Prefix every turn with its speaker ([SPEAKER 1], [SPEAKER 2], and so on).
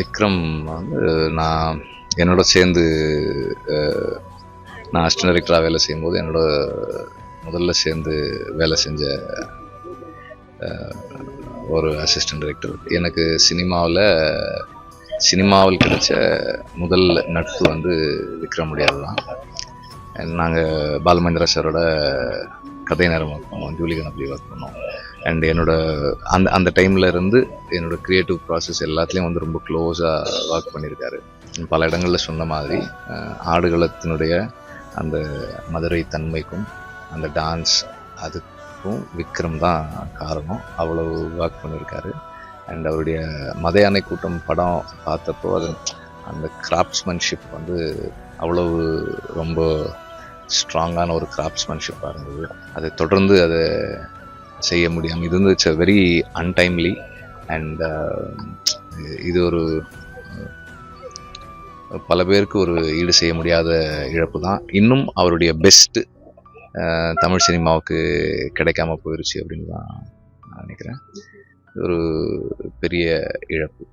[SPEAKER 1] விக்ரம் வந்து நான் என்னோட சேர்ந்து நான் அசிஸ்டன்ட் டைரக்டராக வேலை செய்யும்போது என்னோட முதல்ல சேர்ந்து வேலை செஞ்ச ஒரு அசிஸ்டன்ட் டைரக்டர். எனக்கு சினிமாவில் கிடைச்ச முதல் நட்பு வந்து விக்ரமுடையது தான். நாங்கள் பாலுமகேந்திரா சாரோட கதை நேரம் ஒர்க் பண்ணோம், ஜூலி கணபதி ஒர்க் பண்ணோம். அண்ட் என்னோட அந்த டைமில் இருந்து என்னோட க்ரியேட்டிவ் ப்ராசஸ் எல்லாத்துலேயும் வந்து ரொம்ப க்ளோஸாக ஒர்க் பண்ணியிருக்காரு. பல இடங்களில் சொன்ன மாதிரி ஆடுகளத்தினுடைய அந்த மதுரை தன்மைக்கும் அந்த டான்ஸ் அதுக்கும் விக்ரம் தான் காரணம். அவ்வளவு ஒர்க் பண்ணியிருக்காரு. அண்ட் அவருடைய மத யானை கூட்டம் படம் பார்த்தப்போ அது அந்த கிராஃப்ட்ஸ்மேன்ஷிப் வந்து அவ்வளவு ரொம்ப ஸ்ட்ராங்கான ஒரு கிராஃப்ட்ஸ்மேன்ஷிப்பாக இருந்தது. அதை தொடர்ந்து அதை செய்ய முடியாமல் இது வந்து இட்ஸ் வெரி அன்டைம்லி. அண்ட் இது ஒரு பல பேருக்கு ஒரு ஈடு செய்ய முடியாத இழப்பு தான். இன்னும் அவருடைய பெஸ்ட்டு தமிழ் சினிமாவுக்கு கிடைக்காம போயிடுச்சு அப்படின்னு தான் நான் நினைக்கிறேன். ஒரு பெரிய இழப்பு.